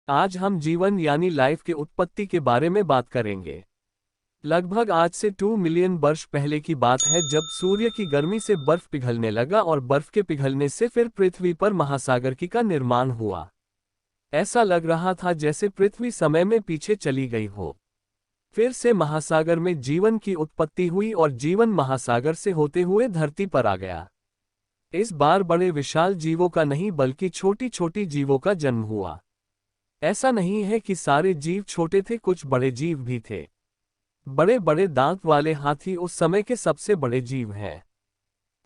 आज हम जीवन यानी लाइफ के उत्पत्ति के बारे में बात करेंगे। लगभग आज से 2 मिलियन वर्ष पहले की बात है जब सूर्य की गर्मी से बर्फ पिघलने लगा और बर्फ के पिघलने से फिर पृथ्वी पर महासागर का निर्माण हुआ। ऐसा लग रहा था जैसे पृथ्वी समय में पीछे चली गई हो। फिर से महासागर में जीवन की उत्पत्ति हुई और जीवन महासागर से होते हुए धरती पर आ गया। इस बार बड़े विशाल जीवों का नहीं बल्कि छोटी छोटी जीवों का जन्म हुआ। ऐसा नहीं है कि सारे जीव छोटे थे, कुछ बड़े जीव भी थे। बड़े बड़े दांत वाले हाथी उस समय के सबसे बड़े जीव हैं।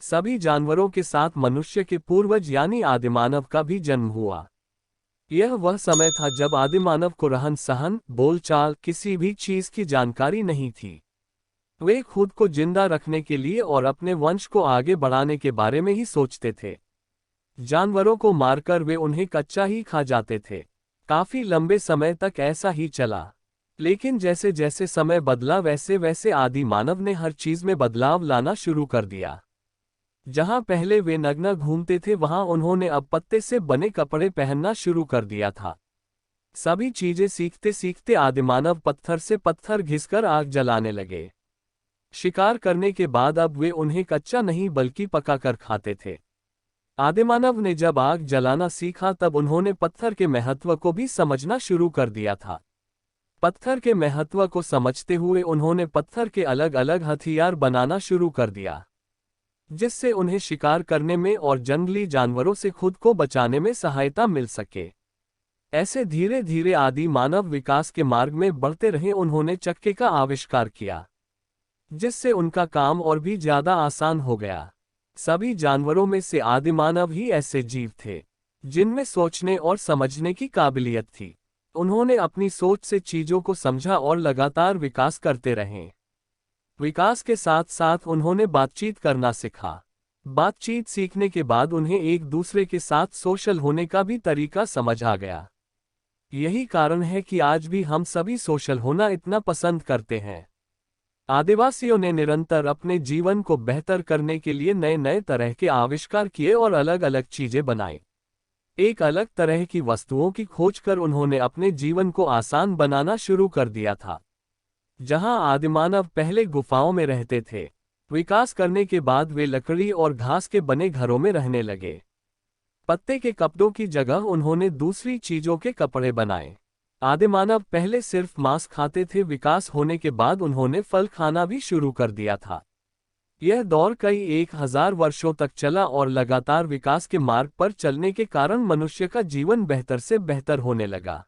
सभी जानवरों के साथ मनुष्य के पूर्वज यानी आदिमानव का भी जन्म हुआ। यह वह समय था जब आदिमानव को रहन सहन, बोलचाल, किसी भी चीज की जानकारी नहीं थी। वे खुद को जिंदा रखने के लिए और अपने वंश को आगे बढ़ाने के बारे में ही सोचते थे। जानवरों को मारकर वे उन्हें कच्चा ही खा जाते थे। काफी लंबे समय तक ऐसा ही चला, लेकिन जैसे जैसे समय बदला वैसे वैसे आदि मानव ने हर चीज में बदलाव लाना शुरू कर दिया। जहां पहले वे नग्न घूमते थे वहां उन्होंने अब पत्ते से बने कपड़े पहनना शुरू कर दिया था। सभी चीजें सीखते सीखते आदिमानव पत्थर से पत्थर घिसकर आग जलाने लगे। शिकार करने के बाद अब वे उन्हें कच्चा नहीं बल्कि पकाकर खाते थे। आदिमानव ने जब आग जलाना सीखा तब उन्होंने पत्थर के महत्व को भी समझना शुरू कर दिया था। पत्थर के महत्व को समझते हुए उन्होंने पत्थर के अलग अलग हथियार बनाना शुरू कर दिया, जिससे उन्हें शिकार करने में और जंगली जानवरों से खुद को बचाने में सहायता मिल सके। ऐसे धीरे धीरे आदि मानव विकास के मार्ग में बढ़ते रहे। उन्होंने चक्के का आविष्कार किया, जिससे उनका काम और भी ज्यादा आसान हो गया। सभी जानवरों में से आदिमानव ही ऐसे जीव थे जिनमें सोचने और समझने की काबिलियत थी। उन्होंने अपनी सोच से चीजों को समझा और लगातार विकास करते रहे। विकास के साथ साथ उन्होंने बातचीत करना सीखा। बातचीत सीखने के बाद उन्हें एक दूसरे के साथ सोशल होने का भी तरीका समझ आ गया। यही कारण है कि आज भी हम सभी सोशल होना इतना पसंद करते हैं। आदिवासियों ने निरंतर अपने जीवन को बेहतर करने के लिए नए नए तरह के आविष्कार किए और अलग अलग चीजें बनाई। एक अलग तरह की वस्तुओं की खोज कर उन्होंने अपने जीवन को आसान बनाना शुरू कर दिया था। जहां आदिमानव पहले गुफाओं में रहते थे, विकास करने के बाद वे लकड़ी और घास के बने घरों में रहने लगे। पत्ते के कपड़ों की जगह उन्होंने दूसरी चीजों के कपड़े बनाए। आदिमानव पहले सिर्फ मांस खाते थे, विकास होने के बाद उन्होंने फल खाना भी शुरू कर दिया था। यह दौर कई 1000 वर्षों तक चला और लगातार विकास के मार्ग पर चलने के कारण मनुष्य का जीवन बेहतर से बेहतर होने लगा।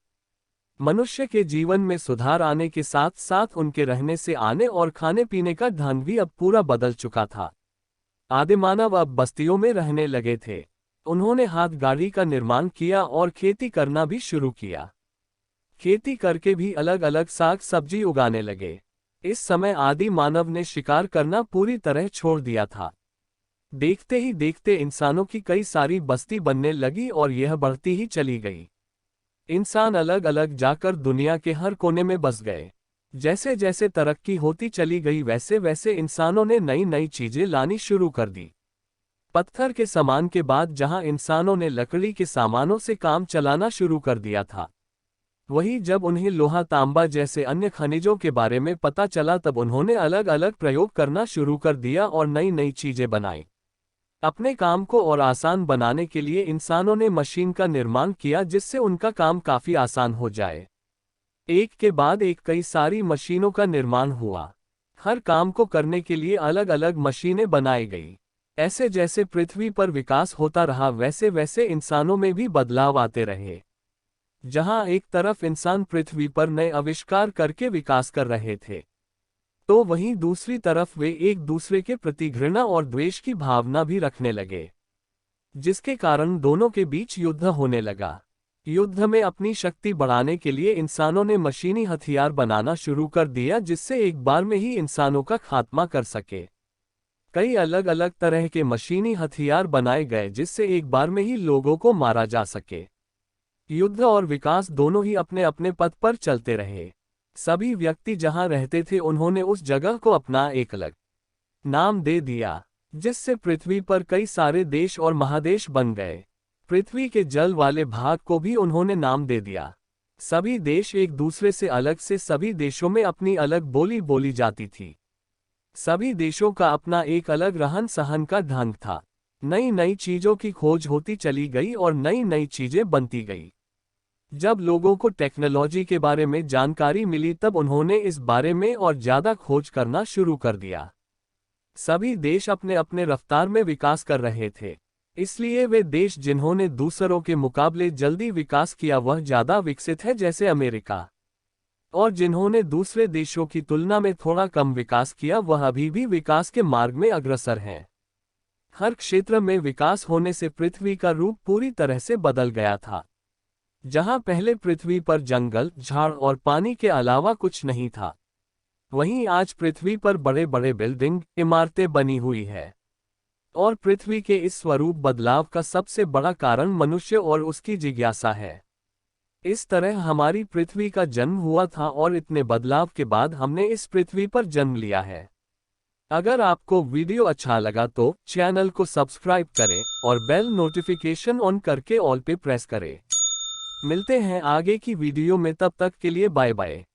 मनुष्य के जीवन में सुधार आने के साथ साथ उनके रहने से आने और खाने पीने का ढंग भी अब पूरा बदल चुका था। आदिमानव अब बस्तियों में रहने लगे थे। उन्होंने हाथ गाड़ी का निर्माण किया और खेती करना भी शुरू किया। खेती करके भी अलग अलग साग सब्जी उगाने लगे। इस समय आदि मानव ने शिकार करना पूरी तरह छोड़ दिया था। देखते ही देखते इंसानों की कई सारी बस्ती बनने लगी और यह बढ़ती ही चली गई। इंसान अलग अलग जाकर दुनिया के हर कोने में बस गए। जैसे जैसे तरक्की होती चली गई वैसे वैसे इंसानों ने नई नई चीजें लानी शुरू कर दी। पत्थर के सामान के बाद जहां इंसानों ने लकड़ी के सामानों से काम चलाना शुरू कर दिया था, वहीं जब उन्हें लोहा तांबा जैसे अन्य खनिजों के बारे में पता चला तब उन्होंने अलग अलग प्रयोग करना शुरू कर दिया और नई नई चीजें बनाई। अपने काम को और आसान बनाने के लिए इंसानों ने मशीन का निर्माण किया, जिससे उनका काम काफी आसान हो जाए। एक के बाद एक कई सारी मशीनों का निर्माण हुआ। हर काम को करने के लिए अलग अलग मशीनें बनाई गई। ऐसे जैसे पृथ्वी पर विकास होता रहा वैसे वैसे इंसानों में भी बदलाव आते रहे। जहां एक तरफ इंसान पृथ्वी पर नए आविष्कार करके विकास कर रहे थे, तो वहीं दूसरी तरफ वे एक दूसरे के प्रति घृणा और द्वेष की भावना भी रखने लगे, जिसके कारण दोनों के बीच युद्ध होने लगा। युद्ध में अपनी शक्ति बढ़ाने के लिए इंसानों ने मशीनी हथियार बनाना शुरू कर दिया, जिससे एक बार में ही इंसानों का खात्मा कर सके। कई अलग अलग तरह के मशीनी हथियार बनाए गए जिससे एक बार में ही लोगों को मारा जा सके। युद्ध और विकास दोनों ही अपने अपने पथ पर चलते रहे। सभी व्यक्ति जहां रहते थे उन्होंने उस जगह को अपना एक अलग नाम दे दिया, जिससे पृथ्वी पर कई सारे देश और महादेश बन गए। पृथ्वी के जल वाले भाग को भी उन्होंने नाम दे दिया। सभी देश एक दूसरे से अलग से, सभी देशों में अपनी अलग बोली बोली जाती थी। सभी देशों का अपना एक अलग रहन सहन का ढंग था। नई नई चीजों की खोज होती चली गई और नई नई चीजें बनती गई। जब लोगों को टेक्नोलॉजी के बारे में जानकारी मिली तब उन्होंने इस बारे में और ज्यादा खोज करना शुरू कर दिया। सभी देश अपने अपने रफ्तार में विकास कर रहे थे, इसलिए वे देश जिन्होंने दूसरों के मुकाबले जल्दी विकास किया वह ज्यादा विकसित है, जैसे अमेरिका, और जिन्होंने दूसरे देशों की तुलना में थोड़ा कम विकास किया वह अभी भी विकास के मार्ग में अग्रसर हैं। हर क्षेत्र में विकास होने से पृथ्वी का रूप पूरी तरह से बदल गया था। जहां पहले पृथ्वी पर जंगल, झाड़ और पानी के अलावा कुछ नहीं था, वहीं आज पृथ्वी पर बड़े बड़े बिल्डिंग, इमारतें बनी हुई है। और पृथ्वी के इस स्वरूप बदलाव का सबसे बड़ा कारण मनुष्य और उसकी जिज्ञासा है। इस तरह हमारी पृथ्वी का जन्म हुआ था और इतने बदलाव के बाद हमने इस पृथ्वी पर जन्म लिया है। अगर आपको वीडियो अच्छा लगा तो चैनल को सब्सक्राइब करें और बेल नोटिफिकेशन ऑन करके ऑल पे प्रेस करें। मिलते हैं आगे की वीडियो में, तब तक के लिए बाय बाय।